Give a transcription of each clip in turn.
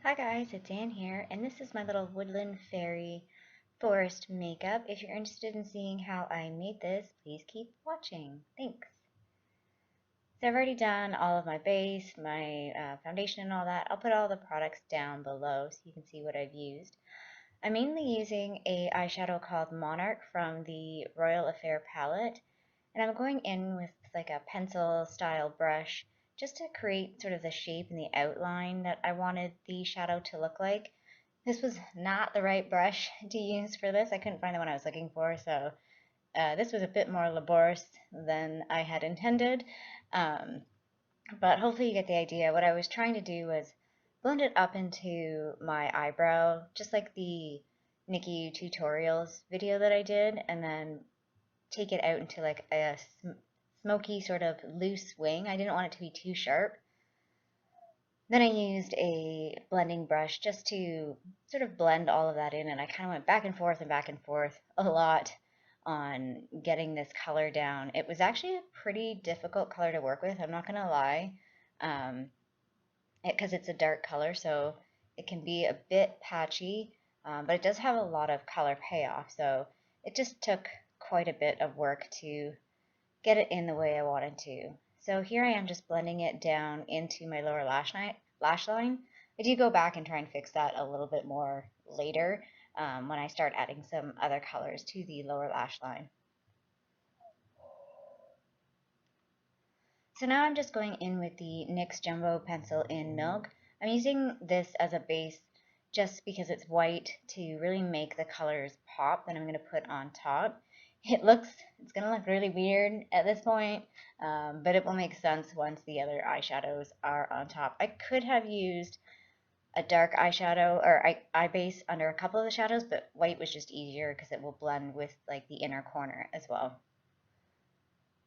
Hi guys, it's Anne here, and this is my little Woodland Fairy Forest makeup. If you're interested in seeing how I made this, please keep watching. Thanks. So I've already done all of my base, my foundation and all that. I'll put all the products down below so you can see what I've used. I'm mainly using a eyeshadow called Monarch from the Royal Affair palette, and I'm going in with like a pencil style brush just to create sort of the shape and the outline that I wanted the shadow to look like. This was not the right brush to use for this. I couldn't find the one I was looking for, so this was a bit more laborious than I had intended. Um, but hopefully you get the idea. What I was trying to do was blend it up into my eyebrow, just like the Nikki tutorials video that I did, and then take it out into like a smoky sort of loose wing. I didn't want it to be too sharp. Then I used a blending brush just to sort of blend all of that in, and I kind of went back and forth a lot on getting this color down. It was actually a pretty difficult color to work with, I'm not going to lie, because it's a dark color, so it can be a bit patchy, but it does have a lot of color payoff, so it just took quite a bit of work to get it in the way I wanted to. So here I am just blending it down into my lower lash line. I do go back and try and fix that a little bit more later when I start adding some other colors to the lower lash line. So now I'm just going in with the NYX Jumbo Pencil in Milk. I'm using this as a base just because it's white to really make the colors pop that I'm going to put on top. It's going to look really weird at this point, but it will make sense once the other eyeshadows are on top. I could have used a dark eyeshadow or eye base under a couple of the shadows, but white was just easier because it will blend with like the inner corner as well.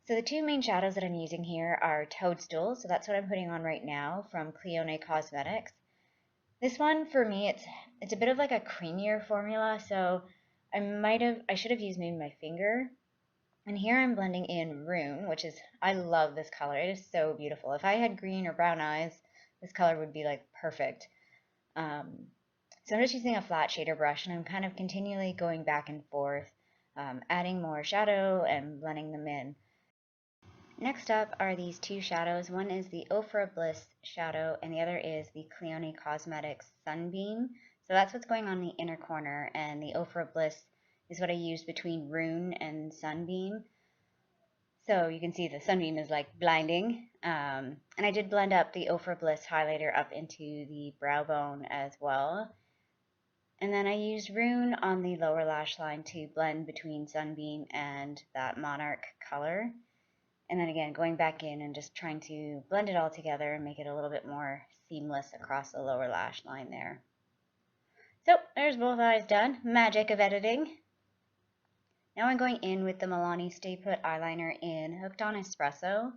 So the two main shadows that I'm using here are Toadstool, so that's what I'm putting on right now from Clione Cosmetics. This one for me, it's a bit of like a creamier formula, so I should have used maybe my finger. And here I'm blending in Rune, which is, I love this color. It is so beautiful. If I had green or brown eyes, this color would be like perfect. So I'm just using a flat shader brush, and I'm kind of continually going back and forth, adding more shadow and blending them in. Next up are these two shadows. One is the Ofra Bliss shadow, and the other is the Clione Cosmetics Sunbeam. So that's what's going on in the inner corner, and the Ofra Bliss is what I used between Rune and Sunbeam. So you can see the Sunbeam is like blinding. And I did blend up the Ofra Bliss highlighter up into the brow bone as well. And then I used Rune on the lower lash line to blend between Sunbeam and that Monarch color. And then again, going back in and just trying to blend it all together and make it a little bit more seamless across the lower lash line there. So there's both eyes done. Magic of editing. Now I'm going in with the Milani Stay Put eyeliner in Hooked on Espresso.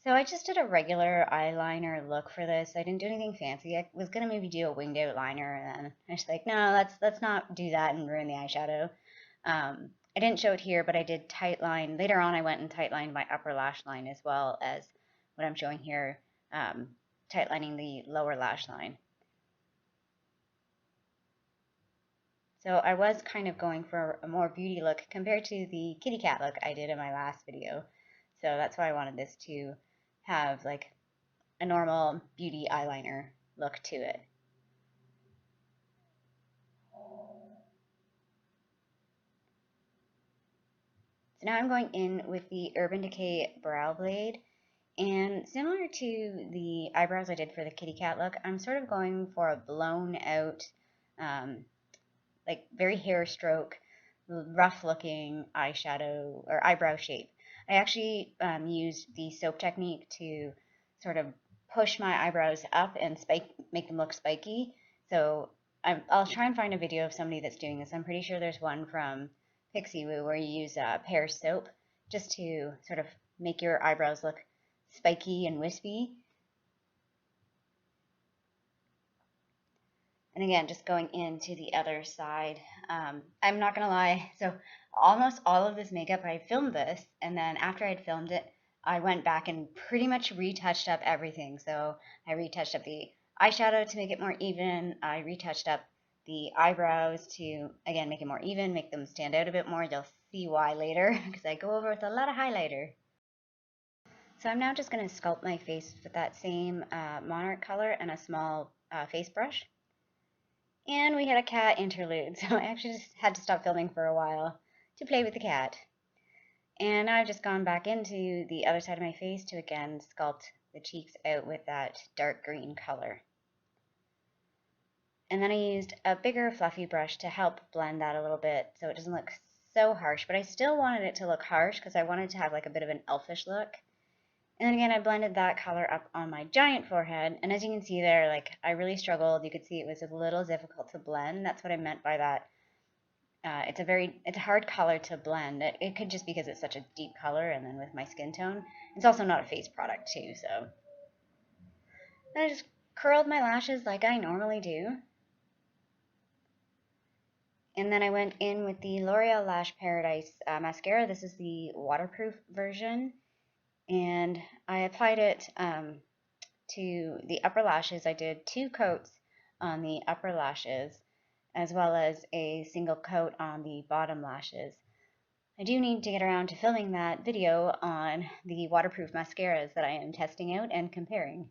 So I just did a regular eyeliner look for this. I didn't do anything fancy. I was gonna maybe do a winged out liner, and then I was like, no, let's not do that and ruin the eyeshadow. I didn't show it here, but I did tight line. Later on, I went and tight lined my upper lash line as well as what I'm showing here, tight lining the lower lash line. So I was kind of going for a more beauty look compared to the kitty cat look I did in my last video. So that's why I wanted this to have like a normal beauty eyeliner look to it. So now I'm going in with the Urban Decay Brow Blade. And similar to the eyebrows I did for the kitty cat look, I'm sort of going for a blown out, like very hair stroke, rough looking eyeshadow or eyebrow shape. I actually used the soap technique to sort of push my eyebrows up and make them look spiky. So I'll try and find a video of somebody that's doing this. I'm pretty sure there's one from Pixie Woo where you use pear soap just to sort of make your eyebrows look spiky and wispy. And again, just going into the other side. I'm not gonna lie, so almost all of this makeup, I filmed this, and then after I'd filmed it, I went back and pretty much retouched up everything. So I retouched up the eyeshadow to make it more even. I retouched up the eyebrows to, again, make it more even, make them stand out a bit more. You'll see why later, because I go over with a lot of highlighter. So I'm now just going to sculpt my face with that same Monarch color and a small face brush. And we had a cat interlude, so I actually just had to stop filming for a while to play with the cat. And now I've just gone back into the other side of my face to again sculpt the cheeks out with that dark green color. And then I used a bigger fluffy brush to help blend that a little bit so it doesn't look so harsh, but I still wanted it to look harsh because I wanted to have like a bit of an elfish look. And then again, I blended that color up on my giant forehead, and as you can see there, like I really struggled. You could see it was a little difficult to blend. That's what I meant by that. It's a hard color to blend. It could just because it's such a deep color, and then with my skin tone, it's also not a face product too. So I just curled my lashes like I normally do. And then I went in with the L'Oreal Lash Paradise mascara. This is the waterproof version. And I applied it to the upper lashes. I did 2 coats on the upper lashes as well as a single coat on the bottom lashes. I do need to get around to filming that video on the waterproof mascaras that I am testing out and comparing.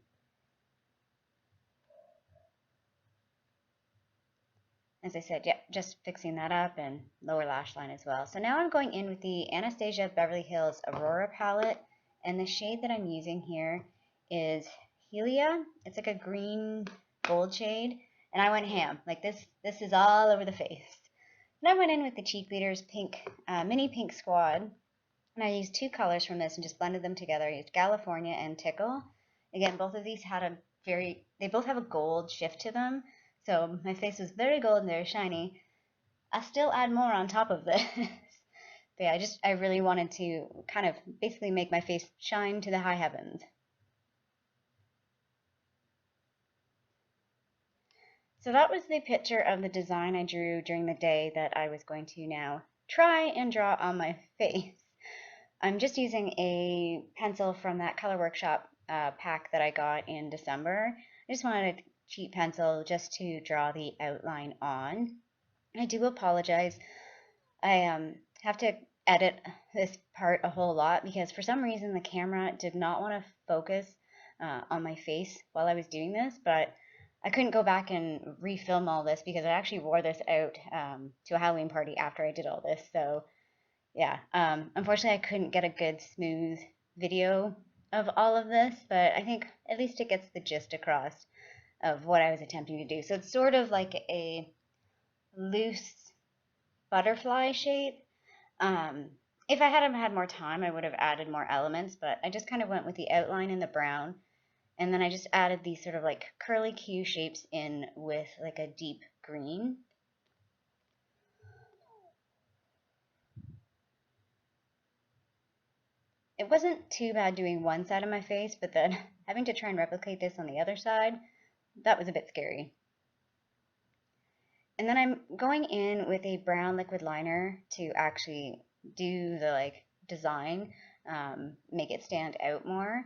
As I said, yeah, just fixing that up and lower lash line as well. So now I'm going in with the Anastasia Beverly Hills Aurora palette, and the shade that I'm using here is Helia. It's like a green gold shade, and I went ham. Like this is all over the face. And I went in with the Cheek Leaders pink, mini pink squad, and I used 2 colors from this and just blended them together. I used California and Tickle. Again, both of these had they both have a gold shift to them. So my face was very gold and very shiny. I'll still add more on top of this. But yeah, I really wanted to kind of basically make my face shine to the high heavens. So that was the picture of the design I drew during the day that I was going to now try and draw on my face. I'm just using a pencil from that Color Workshop pack that I got in December. I just wanted a cheap pencil just to draw the outline on. I do apologize. I have to edit this part a whole lot because for some reason the camera did not want to focus on my face while I was doing this, but I couldn't go back and refilm all this because I actually wore this out to a Halloween party after I did all this. So yeah, unfortunately I couldn't get a good smooth video of all of this, but I think at least it gets the gist across of what I was attempting to do. So it's sort of like a loose butterfly shape. If I had more time, I would have added more elements, but I just kind of went with the outline in the brown, and then I just added these sort of like curly Q shapes in with like a deep green. It wasn't too bad doing one side of my face, but then having to try and replicate this on the other side, that was a bit scary. And then I'm going in with a brown liquid liner to actually do the like design, make it stand out more.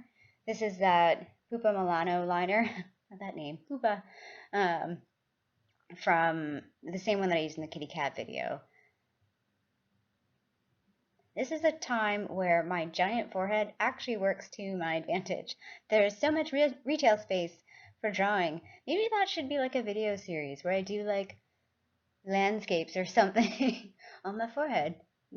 This is that Pupa Milano liner, that name, Pupa, from the same one that I used in the kitty cat video. This is a time where my giant forehead actually works to my advantage. There's so much retail space for drawing. Maybe that should be like a video series where I do like landscapes or something on my forehead.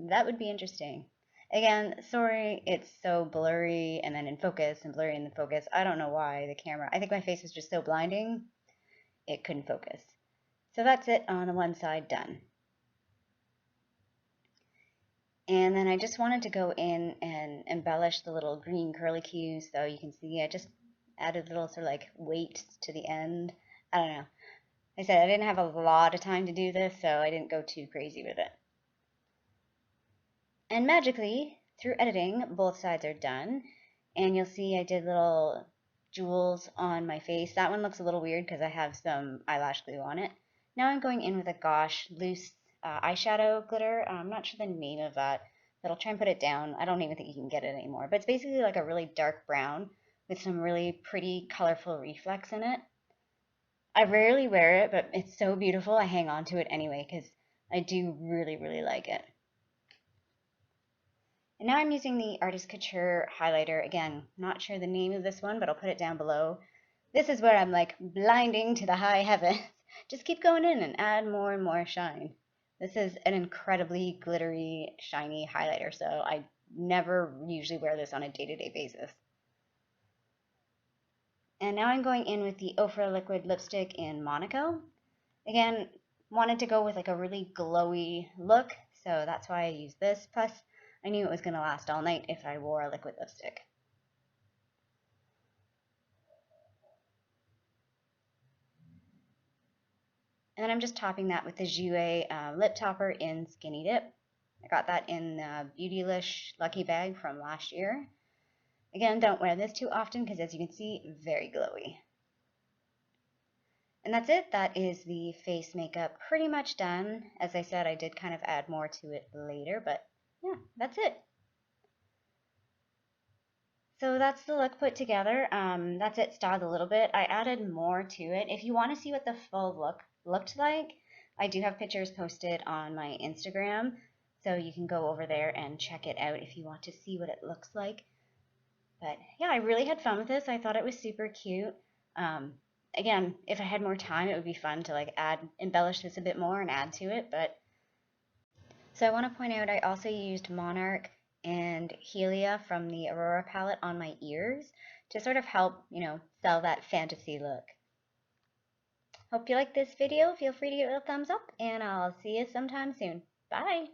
That would be interesting. Again, sorry, it's so blurry and then in focus and blurry in the focus. I don't know why the camera, I think my face was just so blinding, it couldn't focus. So that's it on the one side done. And then I just wanted to go in and embellish the little green curly cues. So you can see I just added little sort of like weights to the end. I don't know. Like I said, I didn't have a lot of time to do this, so I didn't go too crazy with it. And magically, through editing, both sides are done. And you'll see I did little jewels on my face. That one looks a little weird because I have some eyelash glue on it. Now I'm going in with a Gosh loose eyeshadow glitter. I'm not sure the name of that, but I'll try and put it down. I don't even think you can get it anymore. But it's basically like a really dark brown with some really pretty colorful reflex in it. I rarely wear it, but it's so beautiful I hang on to it anyway because I do really, really like it. And now I'm using the Artist Couture highlighter. Again, not sure the name of this one, but I'll put it down below. This is where I'm like blinding to the high heavens. Just keep going in and add more and more shine. This is an incredibly glittery, shiny highlighter, so I never usually wear this on a day-to-day basis. And now I'm going in with the Ofra Liquid Lipstick in Monaco. Again, wanted to go with like a really glowy look, so that's why I used this. Plus, I knew it was going to last all night if I wore a liquid lipstick. And then I'm just topping that with the Jouer lip topper in Skinny Dip. I got that in the Beautylish Lucky Bag from last year. Again, don't wear this too often because as you can see, very glowy. And that's it. That is the face makeup pretty much done. As I said, I did kind of add more to it later, but yeah, that's it. So that's the look put together. That's it styled a little bit. I added more to it. If you want to see what the full look looked like, I do have pictures posted on my Instagram, so you can go over there and check it out if you want to see what it looks like. But yeah, I really had fun with this. I thought it was super cute. Again, if I had more time, it would be fun to like embellish this a bit more and add to it. But so I want to point out I also used Monarch and Helia from the Aurora palette on my ears to sort of help, sell that fantasy look. Hope you like this video. Feel free to give it a thumbs up, and I'll see you sometime soon. Bye!